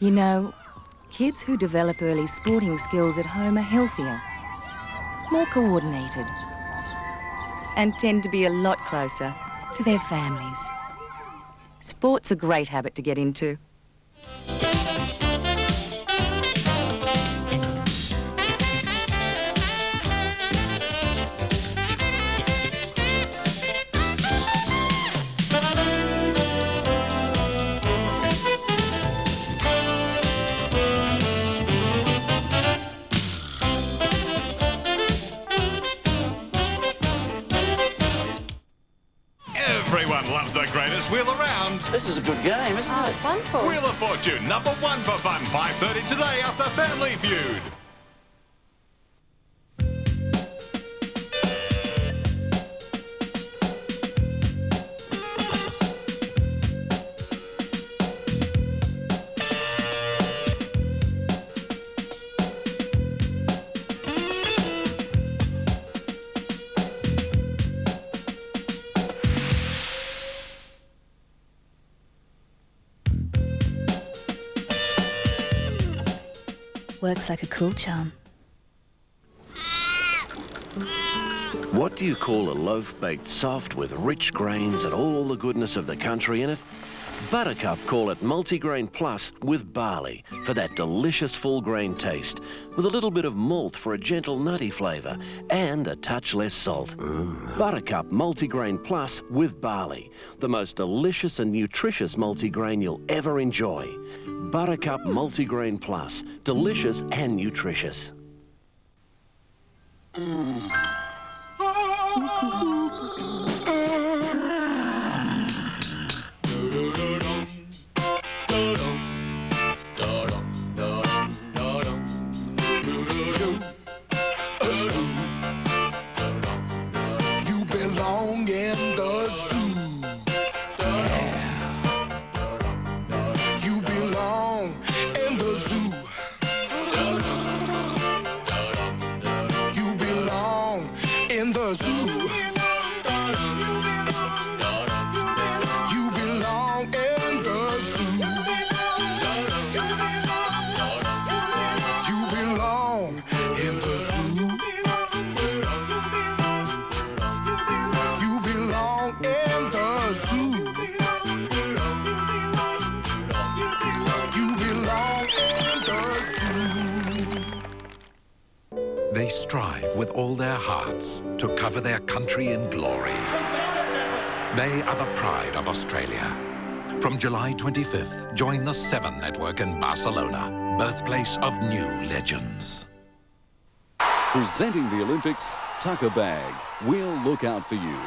You know, kids who develop early sporting skills at home are healthier, more coordinated, and tend to be a lot closer to their families. Sport's a great habit to get into. Everyone loves the greatest wheel around. This is a good game, isn't it? It's wonderful. Wheel of Fortune, number 1 for fun, 5:30 today after Family Feud. Works like a cool charm. What do you call a loaf baked soft with rich grains and all the goodness of the country in it? Buttercup call it Multigrain Plus with barley for that delicious full grain taste, with a little bit of malt for a gentle nutty flavour and a touch less salt. Buttercup Multigrain Plus with barley, the most delicious and nutritious multigrain you'll ever enjoy. Buttercup Multigrain Plus, delicious and nutritious. You belong in the zoo. You belong in the zoo. You belong in the zoo. You belong in the zoo. You belong in the zoo. You belong in the zoo. You belong in the zoo. They strive with all their hearts to cover their country in glory. They are the pride of Australia. From July 25th, join the 7 Network in Barcelona, birthplace of new legends. Presenting the Olympics, Tucker Bag. We'll look out for you.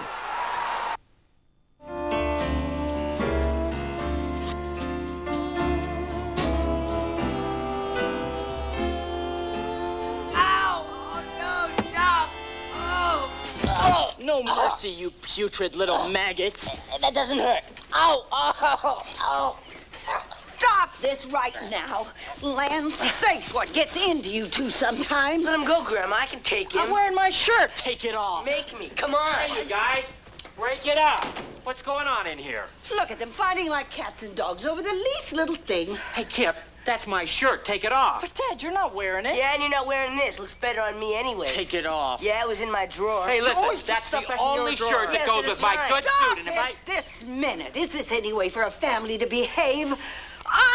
No mercy, you putrid little maggot. That doesn't hurt. Ow! Ow! Ow! Stop this right now. Land sakes, what gets into you two sometimes? Let him go, Grandma. I can take him. I'm wearing my shirt. Take it off. Make me. Come on. Hey, you guys. Break it up. What's going on in here? Look at them fighting like cats and dogs over the least little thing. Hey, Kip, that's my shirt. Take it off. But, Dad, you're not wearing it. Yeah, and you're not wearing this. Looks better on me anyways. Take it off. Yeah, it was in my drawer. Hey, listen, that's the only shirt that goes with my good suit. And if I... This minute. Is this any way for a family to behave?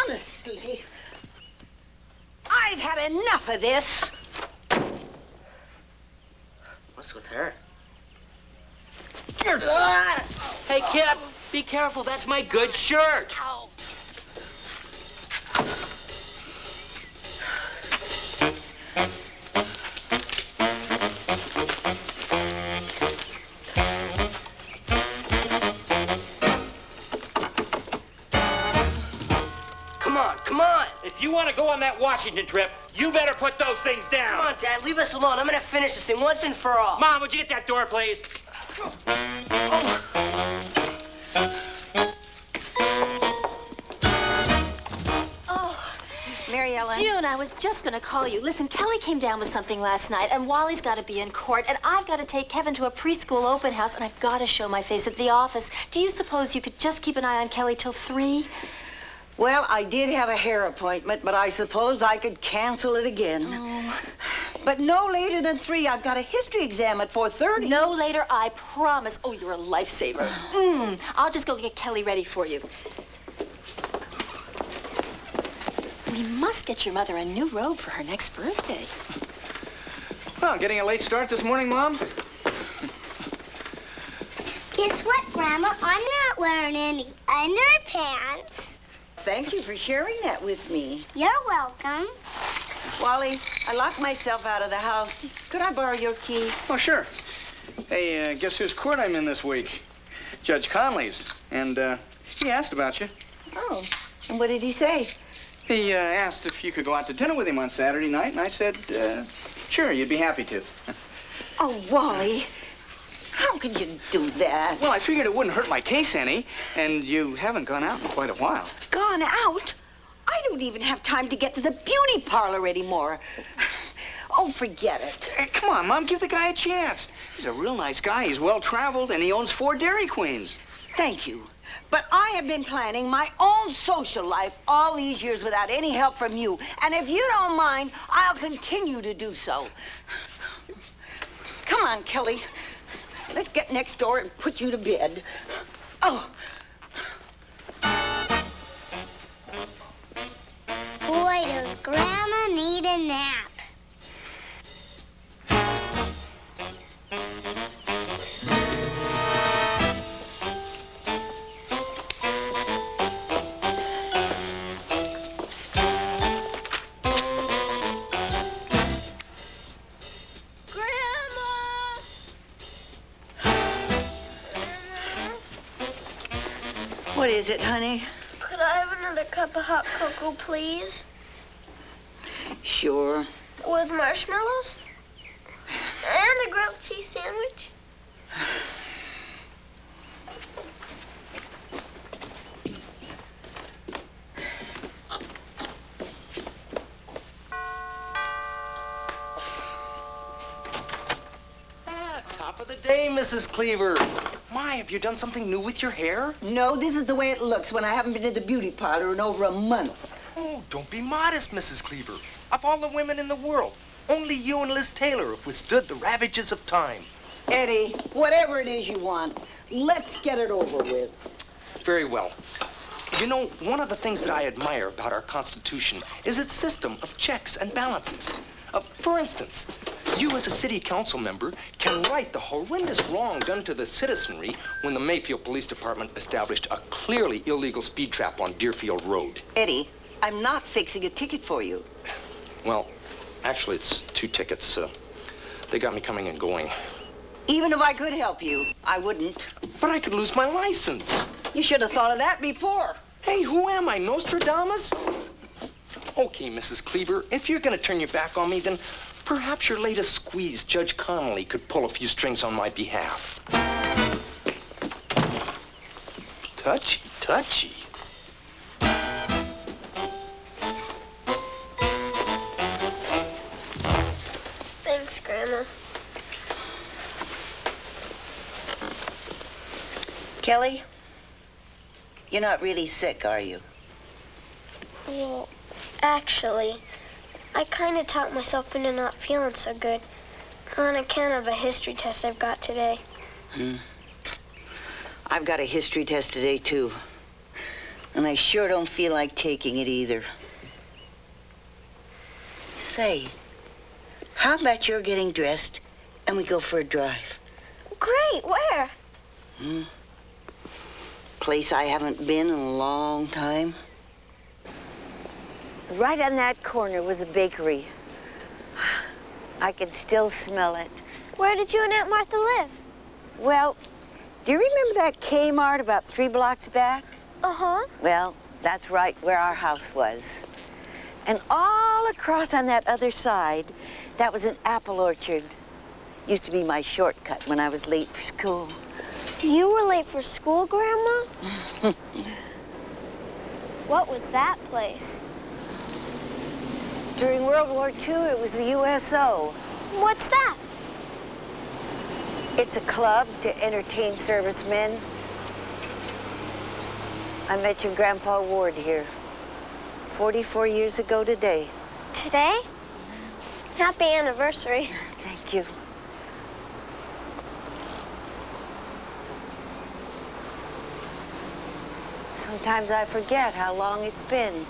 Honestly, I've had enough of this. What's with her? Hey, Kip, be careful. That's my good shirt. Ow. Come on. If you want to go on that Washington trip, you better put those things down. Come on, Dad, leave us alone. I'm gonna finish this thing once and for all. Mom, would you get that door, please? Mary Ellen. June, I was just going to call you. Listen, Kelly came down with something last night, and Wally's got to be in court, and I've got to take Kevin to a preschool open house, and I've got to show my face at the office. Do you suppose you could just keep an eye on Kelly till 3? Well, I did have a hair appointment, but I suppose I could cancel it again. Oh. But no later than 3. I've got a history exam at 4:30. No later, I promise. Oh, you're a lifesaver. I'll just go get Kelly ready for you. We must get your mother a new robe for her next birthday. Well, getting a late start this morning, Mom? Guess what, Grandma? I'm not wearing any underpants. Thank you for sharing that with me. You're welcome. Wally, I locked myself out of the house. Could I borrow your keys? Oh, sure. Hey, guess whose court I'm in this week? Judge Conley's. And, he asked about you. Oh, and what did he say? He, asked if you could go out to dinner with him on Saturday night, and I said, sure, you'd be happy to. Oh, Wally, how could you do that? Well, I figured it wouldn't hurt my case any, and you haven't gone out in quite a while. Gone out? I don't even have time to get to the beauty parlor anymore. Oh, forget it. Hey, come on, Mom, give the guy a chance. He's a real nice guy. He's well-traveled, and he owns 4 Dairy Queens. Thank you. But I have been planning my own social life all these years without any help from you. And if you don't mind, I'll continue to do so. Come on, Kelly. Let's get next door and put you to bed. Oh. Boy, does Grandma need a nap. What is it, honey? Could I have another cup of hot cocoa, please? Sure. With marshmallows? And a grilled cheese sandwich? Top of the day, Mrs. Cleaver. My, have you done something new with your hair? No, this is the way it looks when I haven't been to the beauty parlor in over a month. Oh, don't be modest, Mrs. Cleaver. Of all the women in the world, only you and Liz Taylor have withstood the ravages of time. Eddie, whatever it is you want, let's get it over with. Very well. You know, one of the things that I admire about our Constitution is its system of checks and balances. For instance, you as a city council member can right the horrendous wrong done to the citizenry when the Mayfield Police Department established a clearly illegal speed trap on Deerfield Road. Eddie, I'm not fixing a ticket for you. Well, actually, it's 2 tickets. They got me coming and going. Even if I could help you, I wouldn't. But I could lose my license. You should have thought of that before. Hey, who am I, Nostradamus? Okay, Mrs. Cleaver, if you're gonna turn your back on me, then perhaps your latest squeeze, Judge Connolly, could pull a few strings on my behalf. Touchy, touchy. Thanks, Grandma. Kelly, you're not really sick, are you? Well, actually, I kind of talked myself into not feeling so good on account of a history test I've got today. I've got a history test today, too. And I sure don't feel like taking it either. Say, how about you're getting dressed and we go for a drive? Great, where? Place I haven't been in a long time. Right on that corner was a bakery. I can still smell it. Where did you and Aunt Martha live? Well, do you remember that Kmart about 3 blocks back? Uh-huh. Well, that's right where our house was. And all across on that other side, that was an apple orchard. Used to be my shortcut when I was late for school. You were late for school, Grandma? What was that place? During World War II, it was the USO. What's that? It's a club to entertain servicemen. I met your Grandpa Ward here. 44 years ago today. Today? Happy anniversary. Thank you. Sometimes I forget how long it's been.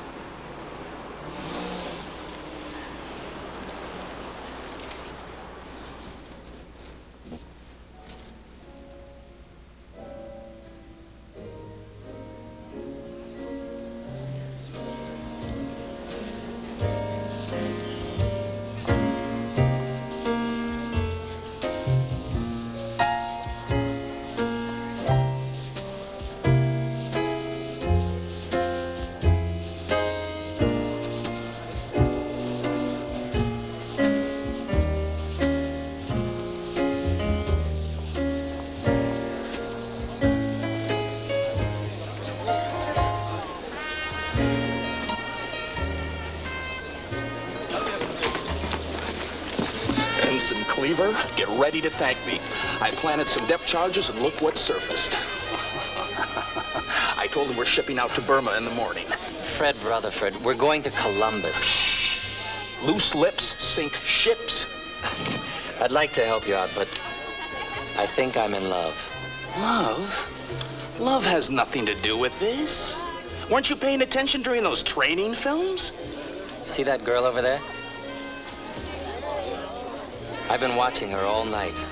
Ensign Cleaver, get ready to thank me. I planted some depth charges and look what surfaced. I told him we're shipping out to Burma in the morning. Fred Rutherford, we're going to Columbus. Shh. Loose lips sink ships. I'd like to help you out, but I think I'm in love. Love? Love has nothing to do with this. Weren't you paying attention during those training films? See that girl over there? I've been watching her all night.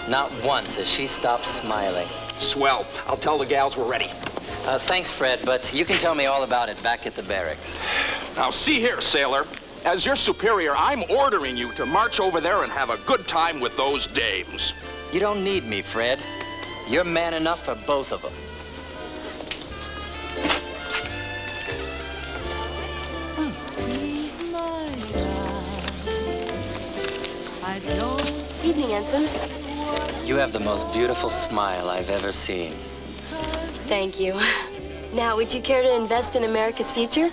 Not once has she stopped smiling. Swell. I'll tell the gals we're ready. Thanks, Fred, but you can tell me all about it back at the barracks. Now, see here, sailor. As your superior, I'm ordering you to march over there and have a good time with those dames. You don't need me, Fred. You're man enough for both of them. Evening, Ensign. You have the most beautiful smile I've ever seen. Thank you. Now, would you care to invest in America's future?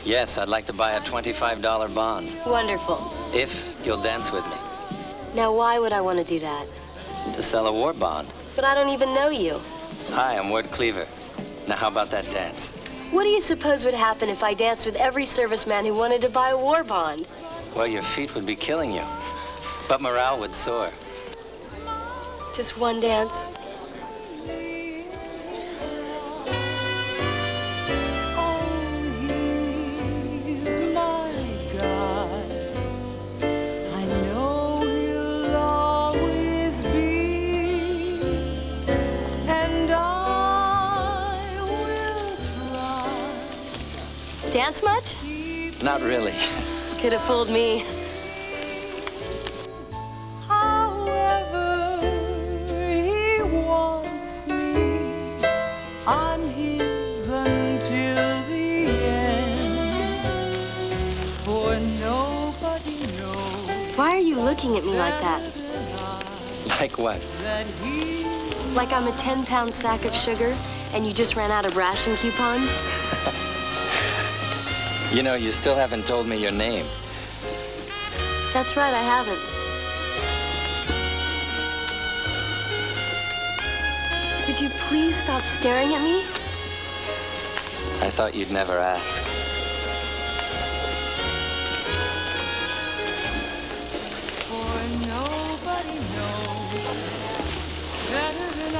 Yes, I'd like to buy a $25 bond. Wonderful. If you'll dance with me. Now, why would I want to do that? To sell a war bond. But I don't even know you. Hi, I'm Ward Cleaver. Now, how about that dance? What do you suppose would happen if I danced with every serviceman who wanted to buy a war bond? Well, your feet would be killing you. But morale would soar. Just one dance. Dance much? Not really. Could have fooled me. However he wants me, I'm his until the end. For nobody knows. Why are you looking at me like that? Like what? Like I'm a 10-pound sack of sugar and you just ran out of ration coupons? You know, you still haven't told me your name. That's right, I haven't. Would you please stop staring at me? I thought you'd never ask.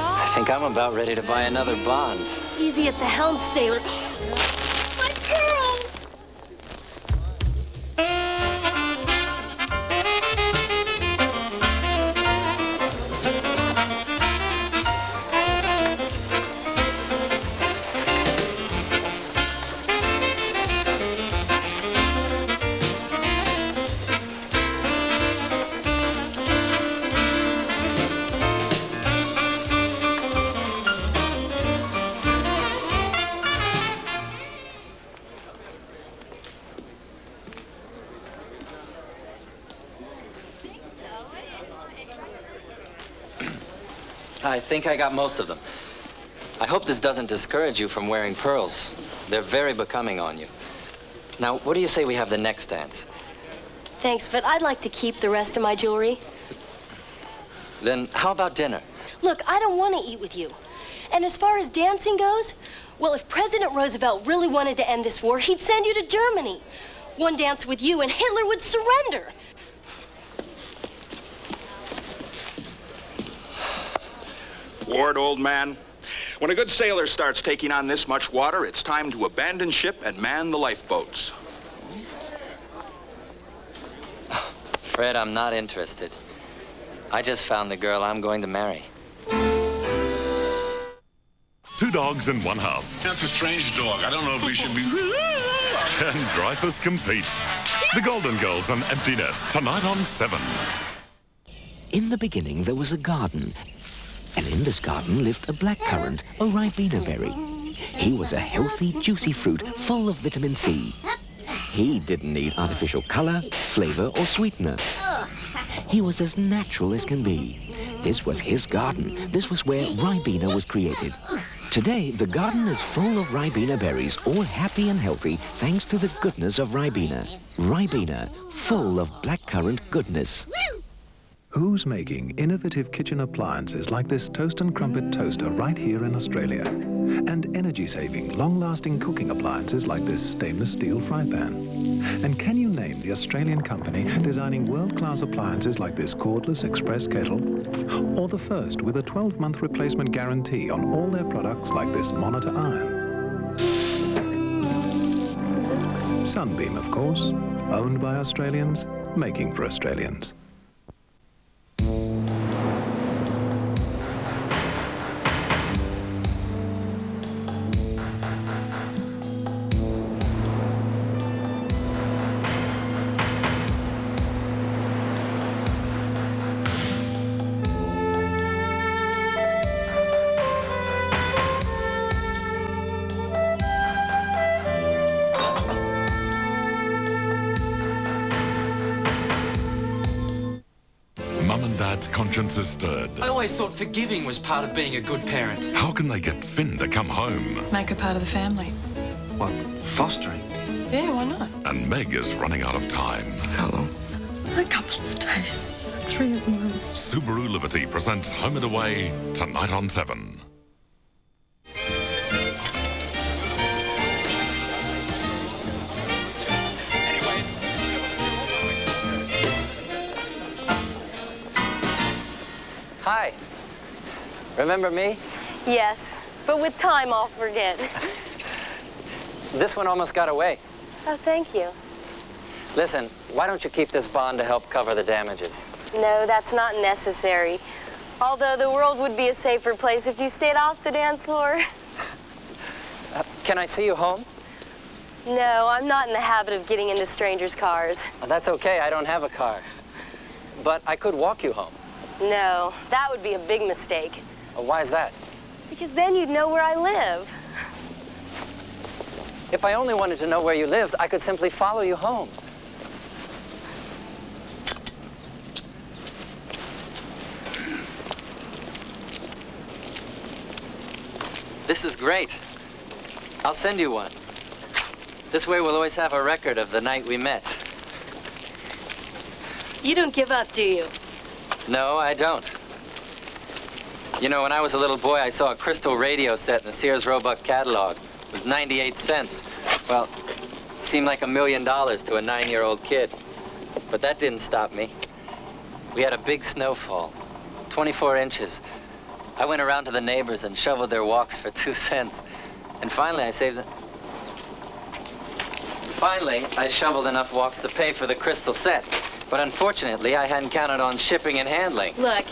I think I'm about ready to buy another bond. Easy at the helm, sailor. My pearl! I think I got most of them. I hope this doesn't discourage you from wearing pearls. They're very becoming on you. Now, what do you say we have the next dance? Thanks, but I'd like to keep the rest of my jewelry. Then how about dinner? Look, I don't want to eat with you. And as far as dancing goes, well, if President Roosevelt really wanted to end this war, he'd send you to Germany. One dance with you and Hitler would surrender. Ward, old man, when a good sailor starts taking on this much water, it's time to abandon ship and man the lifeboats. Fred, I'm not interested. I just found the girl I'm going to marry. 2 dogs in 1 house. That's a strange dog. I don't know if we should be... And Dreyfus competes. The Golden Girls and Empty Nest, tonight on 7. In the beginning, there was a garden. And in this garden lived a blackcurrant, a ribena berry. He was a healthy, juicy fruit full of vitamin C. He didn't need artificial color, flavor, or sweetener. He was as natural as can be. This was his garden. This was where ribena was created. Today, the garden is full of ribena berries, all happy and healthy thanks to the goodness of ribena. Ribena, full of blackcurrant goodness. Who's making innovative kitchen appliances like this toast and crumpet toaster right here in Australia? And energy-saving, long-lasting cooking appliances like this stainless steel fry pan? And can you name the Australian company designing world-class appliances like this cordless express kettle? Or the first with a 12-month replacement guarantee on all their products like this monitor iron? Sunbeam, of course. Owned by Australians, making for Australians. Mum and Dad's conscience is stirred. I always thought forgiving was part of being a good parent. How can they get Finn to come home? Make her part of the family. What, fostering? Yeah, why not? And Meg is running out of time. How long? A couple of days. 3 at the most. Subaru Liberty presents Home and Away, tonight on 7. Hi. Remember me? Yes, but with time I'll forget. This one almost got away. Oh, thank you. Listen, why don't you keep this bond to help cover the damages? No, that's not necessary. Although the world would be a safer place if you stayed off the dance floor. Can I see you home? No, I'm not in the habit of getting into strangers' cars. That's okay, I don't have a car. But I could walk you home. No, that would be a big mistake. Why is that? Because then you'd know where I live. If I only wanted to know where you lived, I could simply follow you home. This is great. I'll send you one. This way we'll always have a record of the night we met. You don't give up, do you? No, I don't. You know, when I was a little boy, I saw a crystal radio set in the Sears Roebuck catalog. It was 98 cents. Well, it seemed like $1 million to a 9-year-old kid. But that didn't stop me. We had a big snowfall, 24 inches. I went around to the neighbors and shoveled their walks for 2 cents. And finally, I saved it. Finally, I shoveled enough walks to pay for the crystal set. But unfortunately, I hadn't counted on shipping and handling. Look,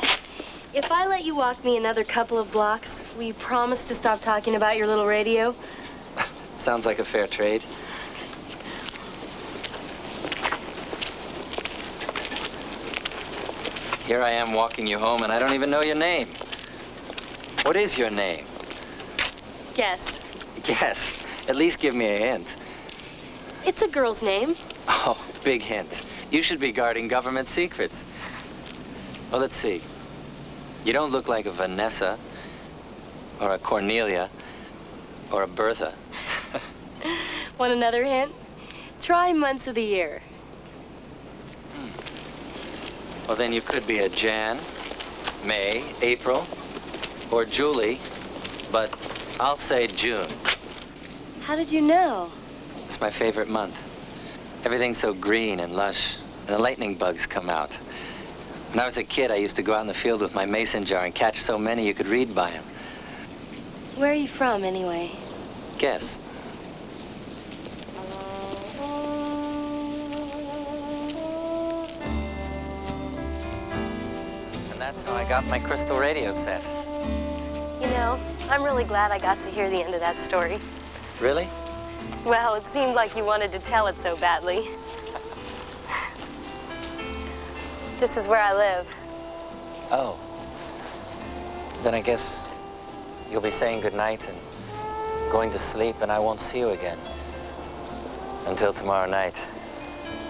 if I let you walk me another couple of blocks, will you promise to stop talking about your little radio? Sounds like a fair trade. Here I am walking you home, and I don't even know your name. What is your name? Guess. Guess. At least give me a hint. It's a girl's name. Oh, big hint. You should be guarding government secrets. Well, let's see. You don't look like a Vanessa, or a Cornelia, or a Bertha. Want another hint? Try months of the year. Well, then you could be a Jan, May, April, or Julie, but I'll say June. How did you know? It's my favorite month. Everything's so green and lush, and the lightning bugs come out. When I was a kid, I used to go out in the field with my mason jar and catch so many you could read by them. Where are you from, anyway? Guess. And that's how I got my crystal radio set. You know, I'm really glad I got to hear the end of that story. Really? Well, it seemed like you wanted to tell it so badly. This is where I live. Oh. Then I guess you'll be saying goodnight and going to sleep, and I won't see you again until tomorrow night.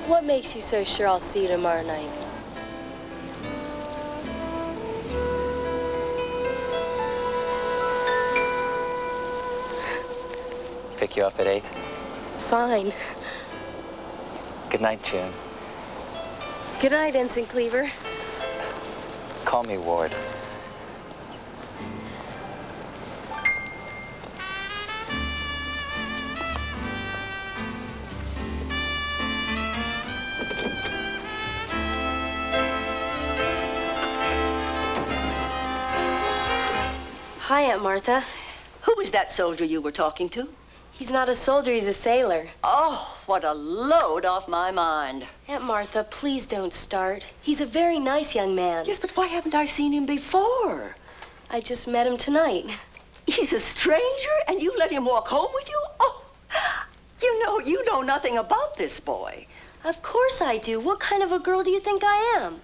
What makes you so sure I'll see you tomorrow night? Pick you up at 8? Fine. Good night, June. Good night, Ensign Cleaver. Call me Ward. Hi, Aunt Martha. Who was that soldier you were talking to? He's not a soldier, he's a sailor. Oh, what a load off my mind. Aunt Martha, please don't start. He's a very nice young man. Yes, but why haven't I seen him before? I just met him tonight. He's a stranger, and you let him walk home with you? Oh, you know nothing about this boy. Of course I do. What kind of a girl do you think I am?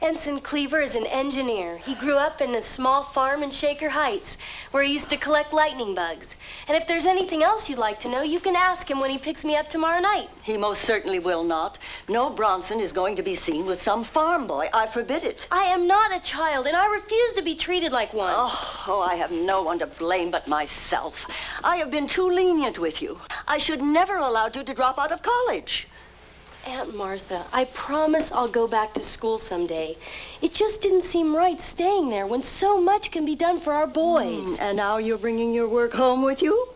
Ensign Cleaver is an engineer. He grew up in a small farm in Shaker Heights, where he used to collect lightning bugs. And if there's anything else you'd like to know, you can ask him when he picks me up tomorrow night. He most certainly will not. No Bronson is going to be seen with some farm boy. I forbid it. I am not a child, and I refuse to be treated like one. Oh, I have no one to blame but myself. I have been too lenient with you. I should never allowed you to drop out of college. Aunt Martha, I promise I'll go back to school someday. It just didn't seem right staying there when so much can be done for our boys. And now you're bringing your work home with you?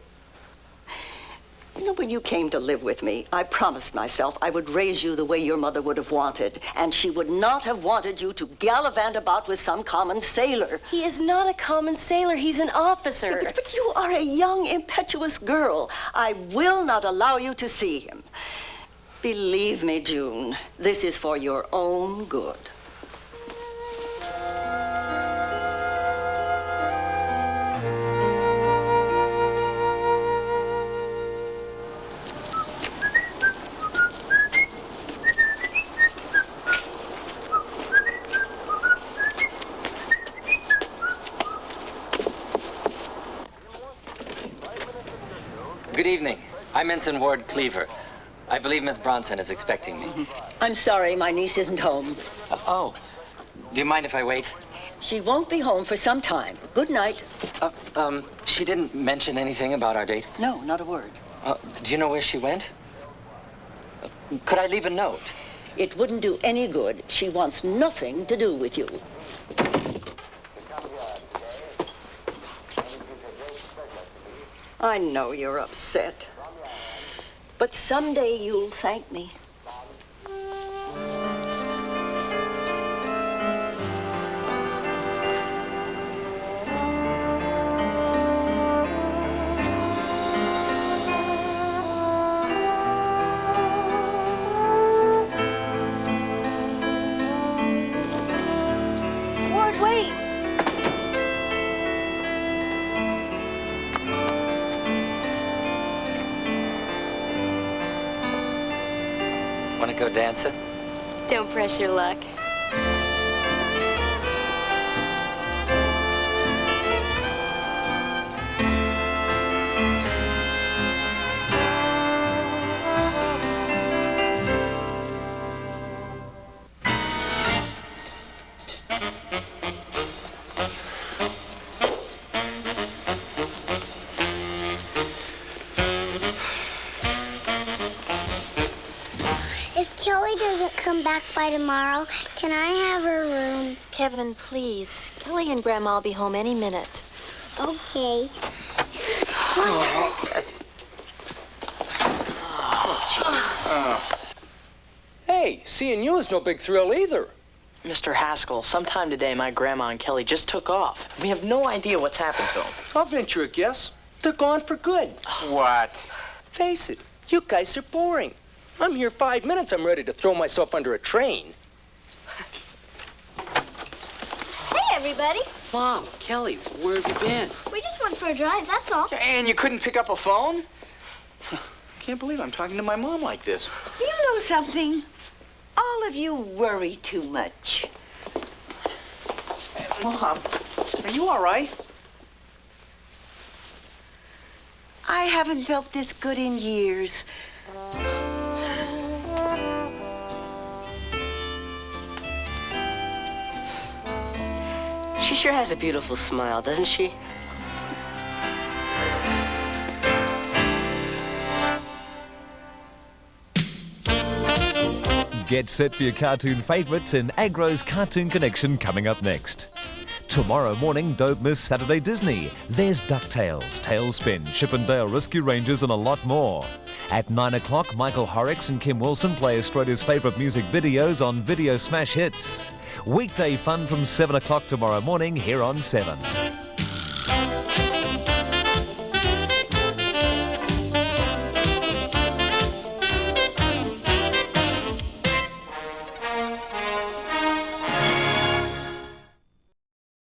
You know, when you came to live with me, I promised myself I would raise you the way your mother would have wanted, and she would not have wanted you to gallivant about with some common sailor. He is not a common sailor. He's an officer. But you are a young, impetuous girl. I will not allow you to see him. Believe me, June, this is for your own good. Good evening. I'm Ensign Ward Cleaver. I believe Miss Bronson is expecting me. I'm sorry, my niece isn't home. Oh, do you mind if I wait? She won't be home for some time. Good night. She didn't mention anything about our date? No, not a word. Do you know where she went? Could I leave a note? It wouldn't do any good. She wants nothing to do with you. I know you're upset. But someday you'll thank me. Ward, wait! Want to go dancing? Don't press your luck. If Kelly doesn't come back by tomorrow, can I have her room? Kevin, please. Kelly and Grandma will be home any minute. Okay. Hey, seeing you is no big thrill either. Mr. Haskell, sometime today my grandma and Kelly just took off. We have no idea what's happened to them. I'll venture a guess. They're gone for good. What? Face it, you guys are boring. I'm here 5 minutes, I'm ready to throw myself under a train. Hey, everybody. Mom, Kelly, where have you been? We just went for a drive, that's all. And you couldn't pick up a phone? Can't believe I'm talking to my mom like this. You know something? All of you worry too much. Mom, are you all right? I haven't felt this good in years. She sure has a beautiful smile, doesn't she? Get set for your cartoon favourites in Agro's Cartoon Connection coming up next. Tomorrow morning, don't miss Saturday Disney. There's DuckTales, Tailspin, Chip and Dale Rescue Rangers and a lot more. At 9 o'clock, Michael Horrocks and Kim Wilson play Australia's favourite music videos on Video Smash Hits. Weekday fun from 7 o'clock tomorrow morning here on 7.